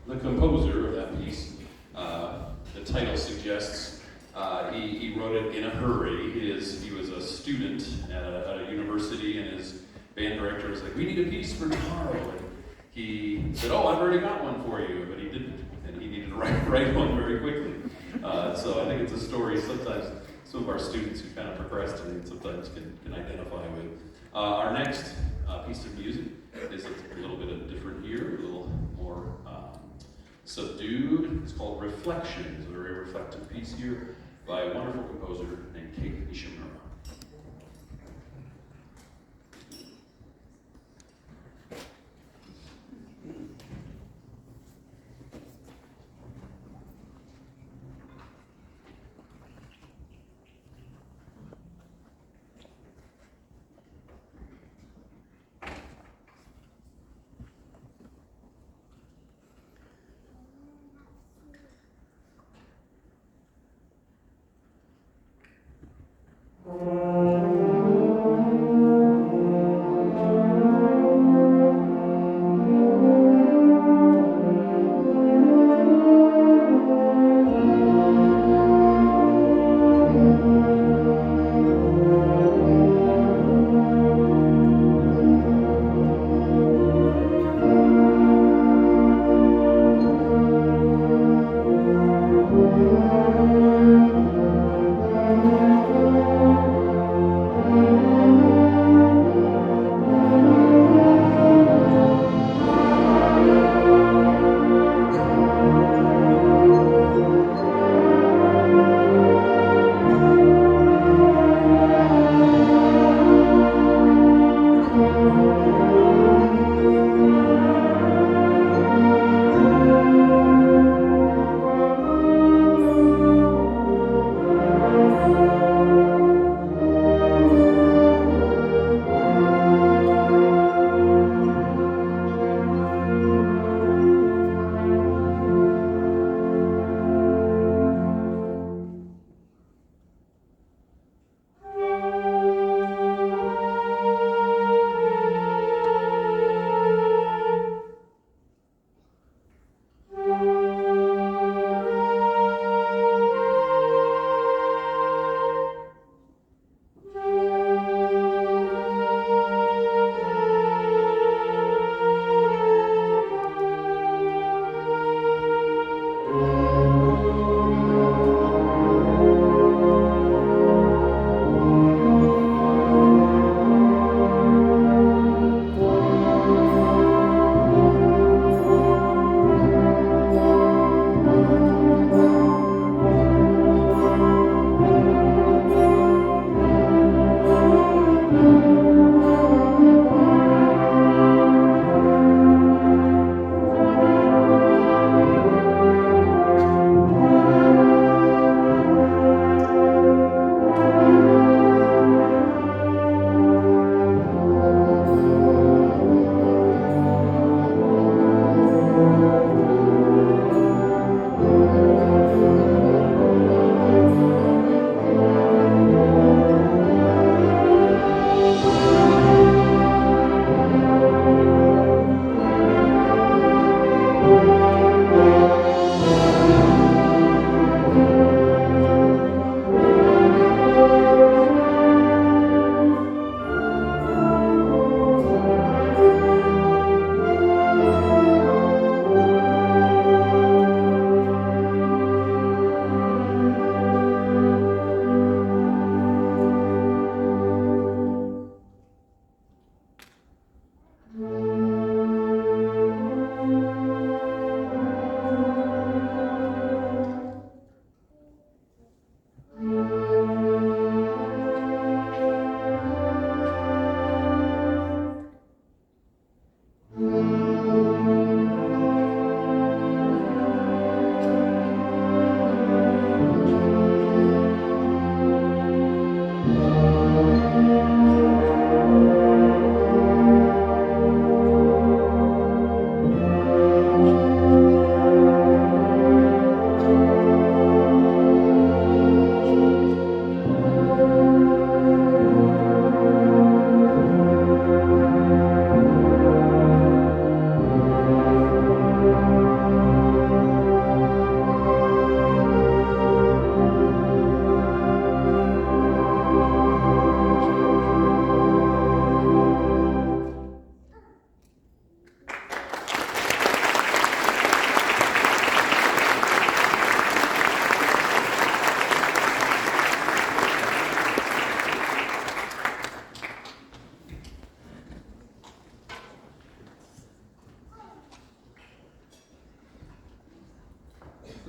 the composer of that piece, the title suggests, he wrote it in a hurry. He was a student at a university, and his band director was like, "We need a piece for tomorrow." And he said, "Oh, I've already got one for you," but he didn't, and he needed to write one very quickly. So I think it's a story sometimes some of our students who kind of procrastinate sometimes can identify with. Our next piece of music is a little bit of different here, a little more subdued. It's called Reflections, a very reflective piece here by a wonderful composer named Cait Nishimura.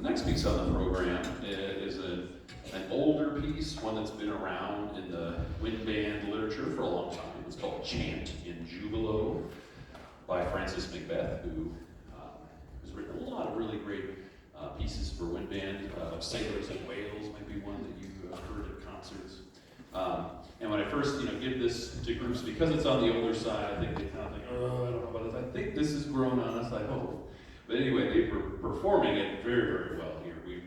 The next piece on the program is an older piece, one that's been around in the wind band literature for a long time. It's called Chant in Jubilo by Francis McBeth, who has written a lot of really great pieces for wind band. Sailors in Wales might be one that you've heard at concerts. And when I first give this to groups, because it's on the older side, I think they kind of think, oh, I don't know about this. I think this has grown on us, I hope. But anyway, they were performing it very, very well here. We've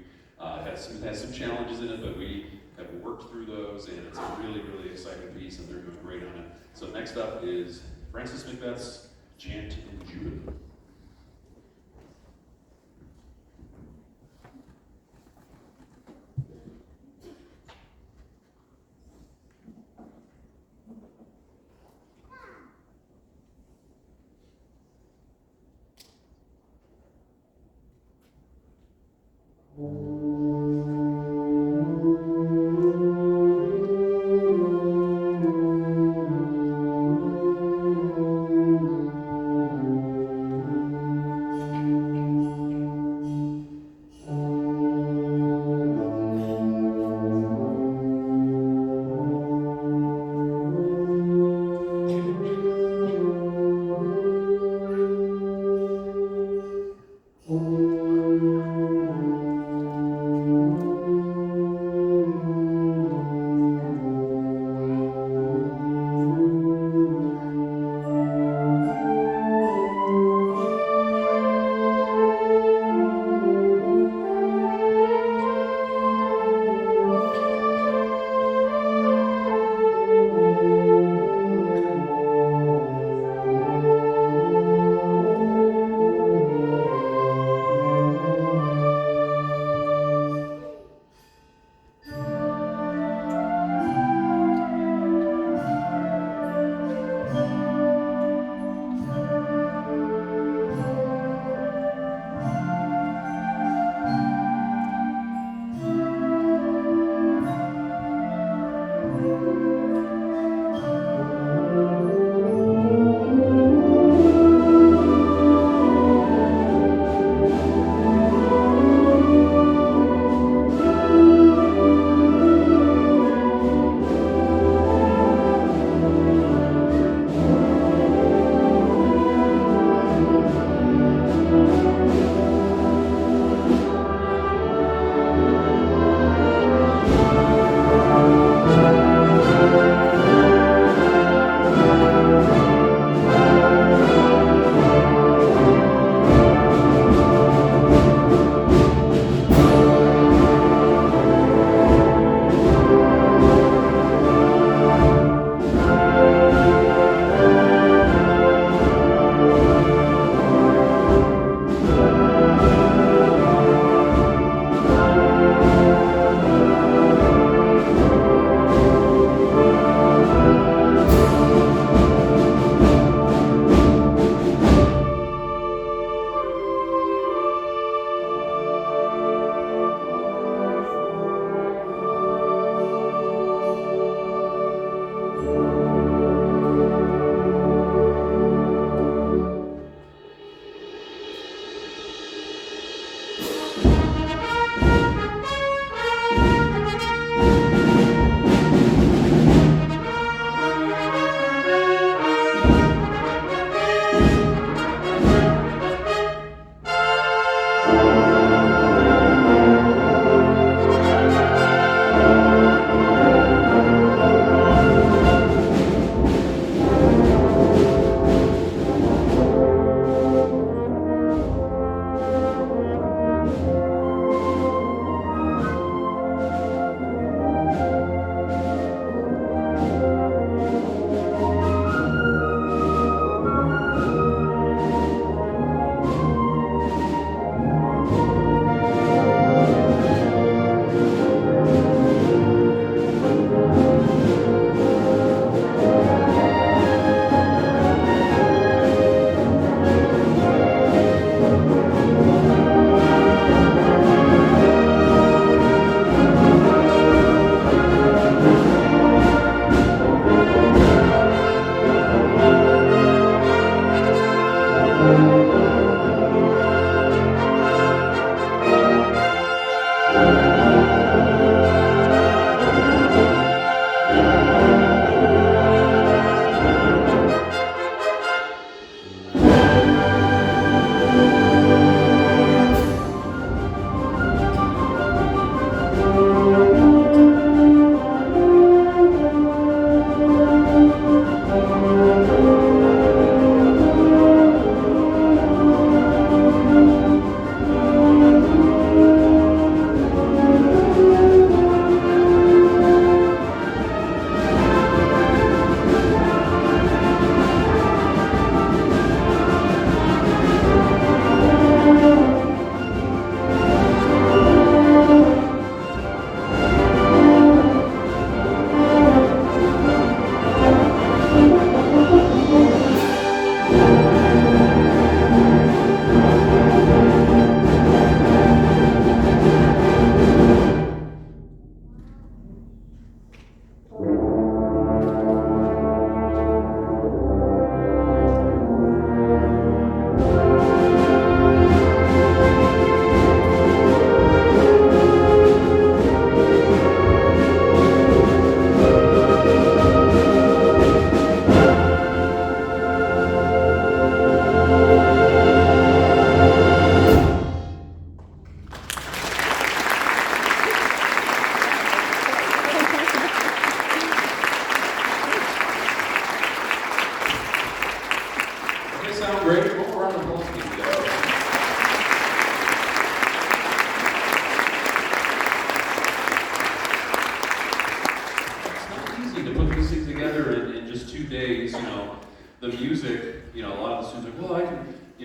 had some challenges in it, but we have worked through those, and it's a really, really exciting piece, and they're doing great on it. So next up is Francis McBeth's Chant in Jubilo.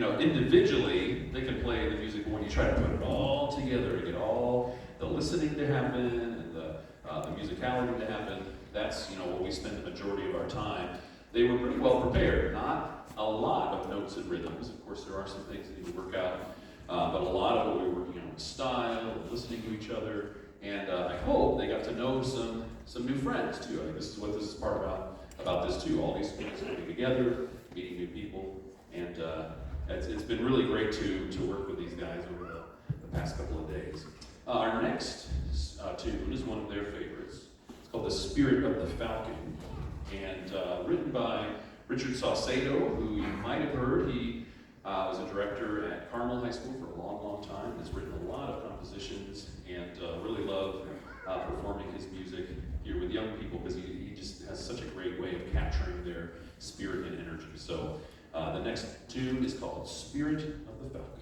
individually, they can play the music, but when you try to put it all together, to get all the listening to happen, and the musicality to happen, that's, what we spend the majority of our time. They were pretty well prepared, not a lot of notes and rhythms. Of course, there are some things that need to work out, but a lot of it we were working on style, listening to each other, and I hope they got to know some new friends too. I think this is what this is part about this too. All these students coming together, meeting new people, and it's been really great to work with these guys over the past couple of days. Our next tune is one of their favorites. It's called "The Spirit of the Falcon," and written by Richard Saucedo, who you might have heard. He was a director at Carmel High School for a long, long time. Has written a lot of compositions, and really love performing his music here with young people, because he just has such a great way of capturing their spirit and energy. So the next tune is called "Spirit of the Falcon."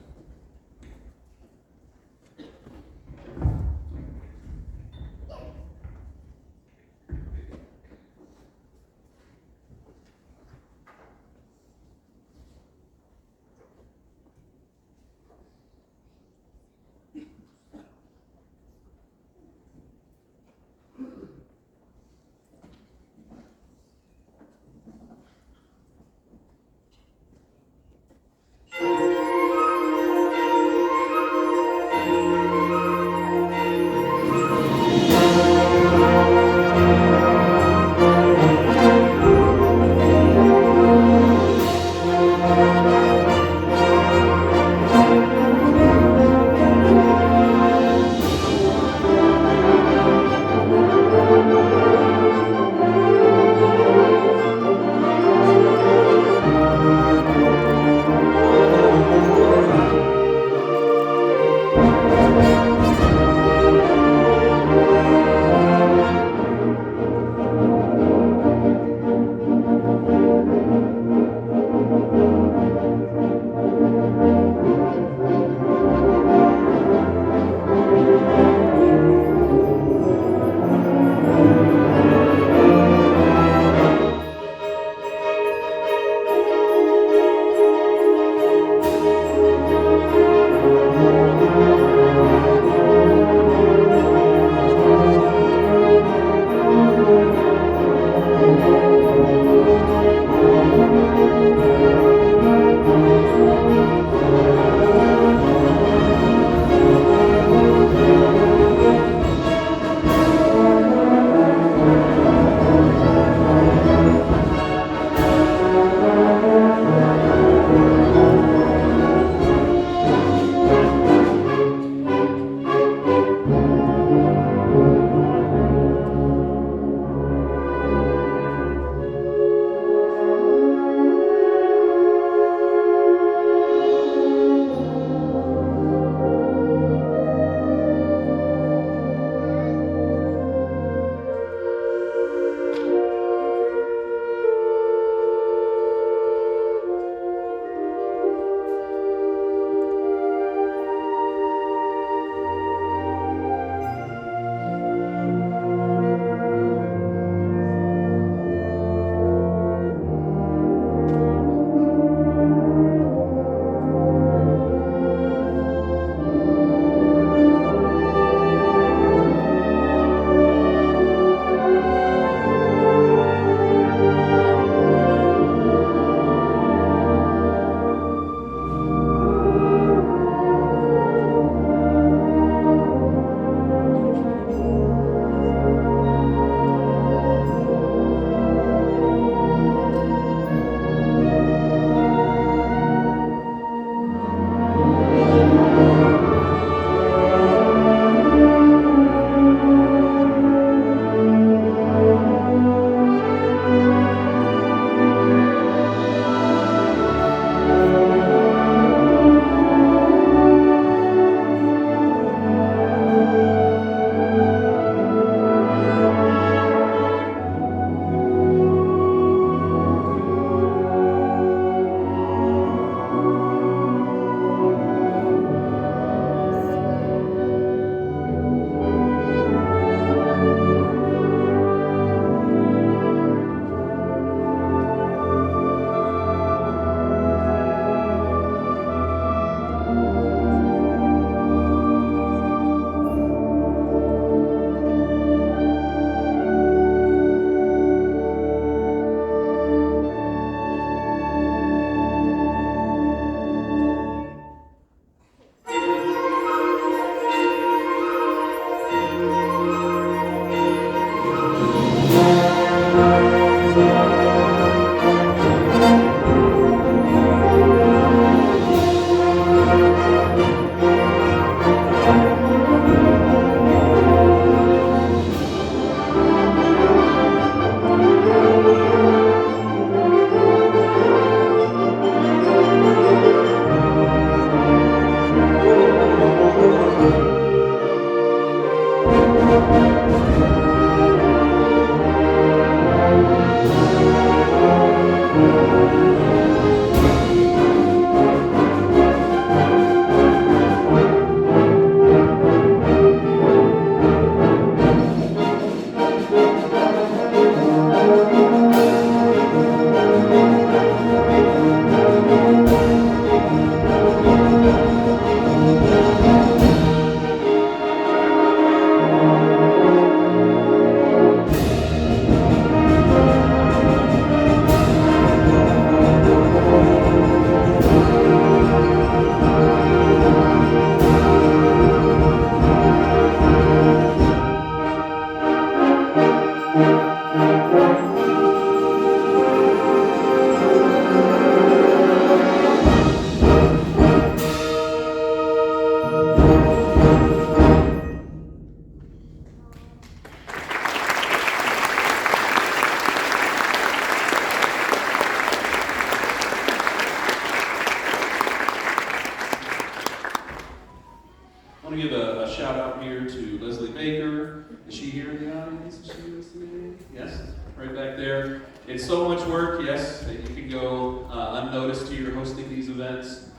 want to give a shout out here to Leslie Baker. Is she here in the audience? Is she listening? Yes, right back there. It's so much work, yes, that you can go unnoticed here hosting these events.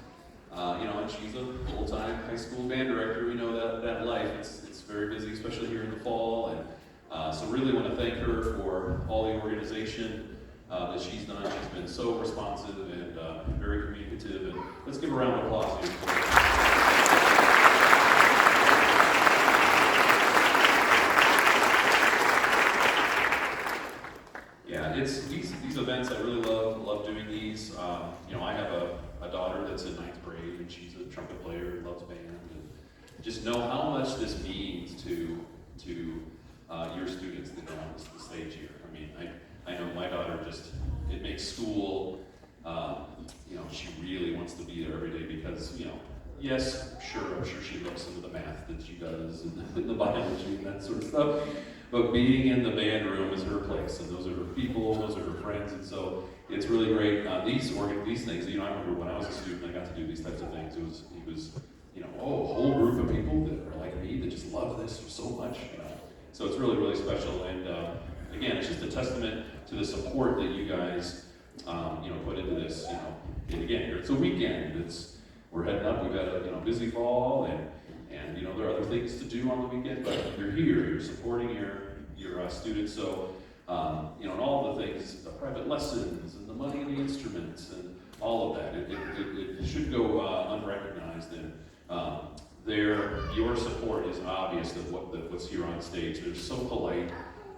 And she's a full-time high school band director. We know that life. It's very busy, especially here in the fall. And so really want to thank her for all the organization that she's done. She's been so responsive and very communicative. And let's give a round of applause here for her. These events I really love doing these. I have a daughter that's in 9th grade and she's a trumpet player and loves band, and just know how much this means to your students that are on the stage here. I mean, I know my daughter it makes school, she really wants to be there every day because, yes, I'm sure she loves some of the math that she does and the biology and that sort of stuff. But being in the band room is her place, and those are her people, those are her friends, and so it's really great. These things, I remember when I was a student, I got to do these types of things. It was a whole group of people that are like me that just love this so much. So it's really, really special. And again, it's just a testament to the support that you guys, put into this. And again, it's a weekend. We're heading up. We've got a busy fall, and there are other things to do on the weekend, but you're here, you're supporting your students, so, and all the things, the private lessons, and the money and the instruments, and all of that, it should go unrecognized, and your support is obvious that what's here on stage. They're so polite,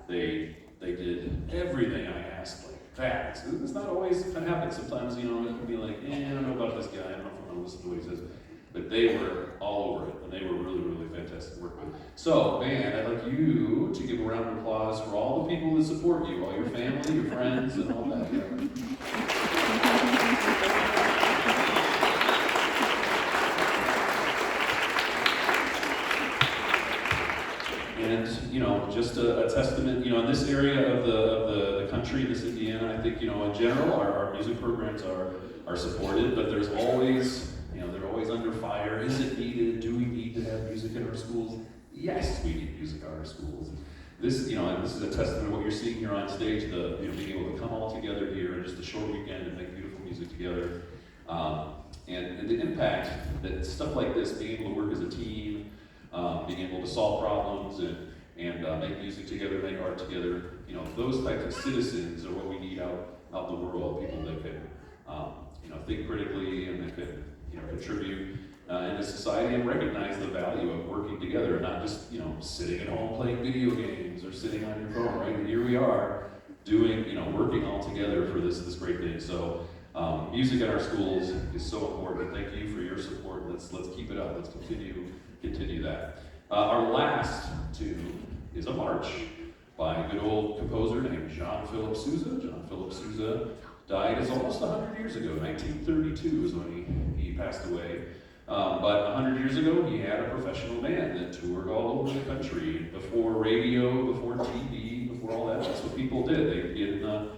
they did everything I asked, like that. It's not always going to happen. Sometimes, it can be like, I don't know about this guy, I don't know if I'm going to listen to what he says. But they were all over it, and they were really, really fantastic to work with. So, band, I'd like you to give a round of applause for all the people that support you, all your family, your friends, and all that. And, just a testament, in this area of the country, this Indiana, I think, in general, our music programs are supported, but there's always, they're always under fire. Is it needed? Do we need to have music in our schools? Yes, we need music in our schools. This, and this is a testament to what you're seeing here on stage, being able to come all together here in just a short weekend and make beautiful music together. And the impact that stuff like this, being able to work as a team, being able to solve problems and make music together, make art together, those types of citizens are what we need out in the world, people that can, think critically and that can, contribute in the society and recognize the value of working together and not just, sitting at home playing video games or sitting on your phone, right? And here we are doing, working all together for this great thing. So music in our schools is so important. Thank you for your support. Let's keep it up. Let's continue that. Our last tune is a march by a good old composer named Phillip Sousa. Phillip Sousa died almost 100 years ago. 1932 is when he passed away. But 100 years ago, he had a professional band that toured all over the country. Before radio, before TV, before all that, that's what people did. They'd get in the,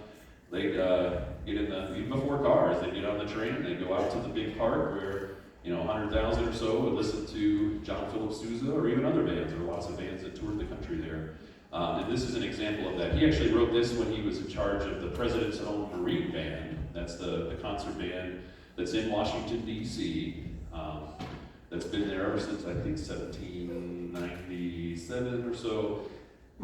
even before cars, they'd get on the train and they'd go out to the big park where, 100,000 or so would listen to Phillip Sousa or even other bands. There were lots of bands that toured the country there. And this is an example of that. He actually wrote this when he was in charge of the President's Own Marine Band. That's the concert band that's in Washington, D.C. That's been there ever since, I think, 1797 or so.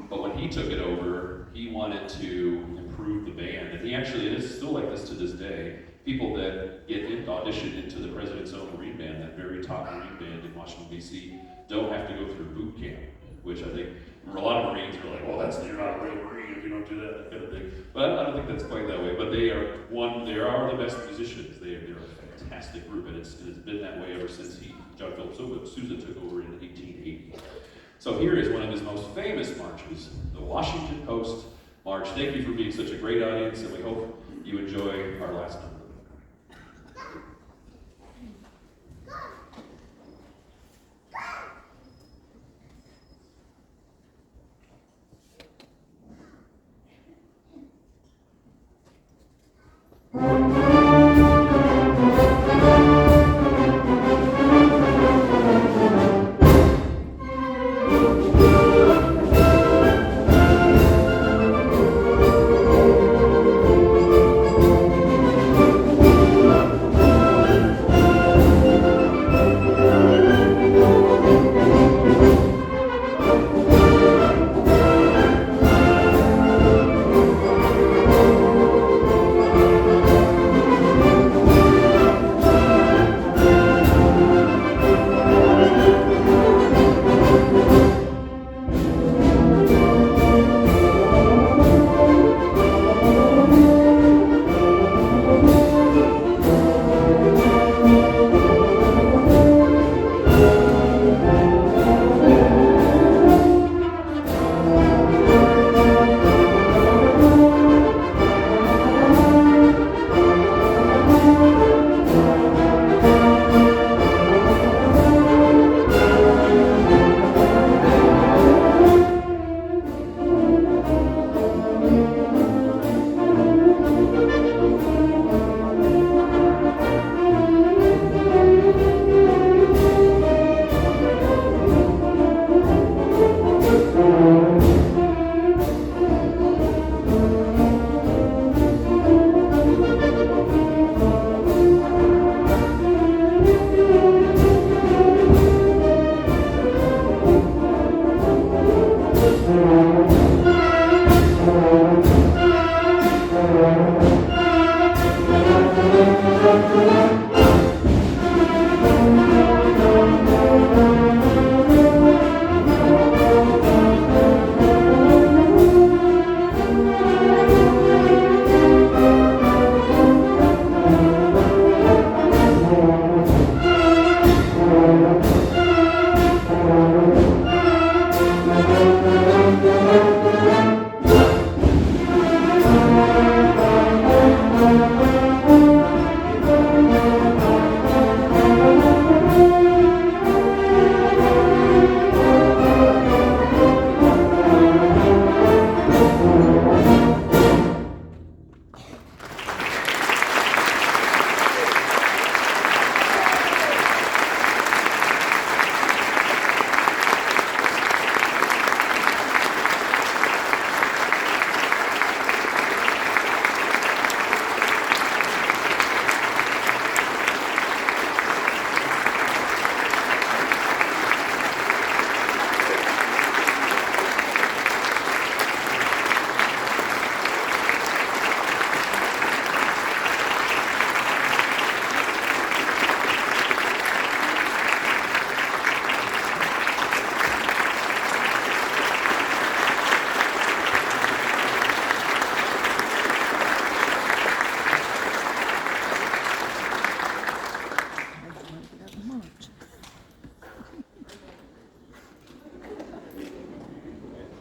But when he took it over, he wanted to improve the band. And it is still like this to this day. People that get auditioned into the President's Own Marine Band, that very top Marine band in Washington, D.C., don't have to go through boot camp, which I think a lot of Marines are like, well, you're not a real Marine if you don't do that kind of thing. But I don't think that's quite that way. But they are the best musicians. They're a fantastic group, and it's been that way ever since Phillip Sousa took over in 1880. So here is one of his most famous marches, the Washington Post March. Thank you for being such a great audience, and we hope you enjoy our last number.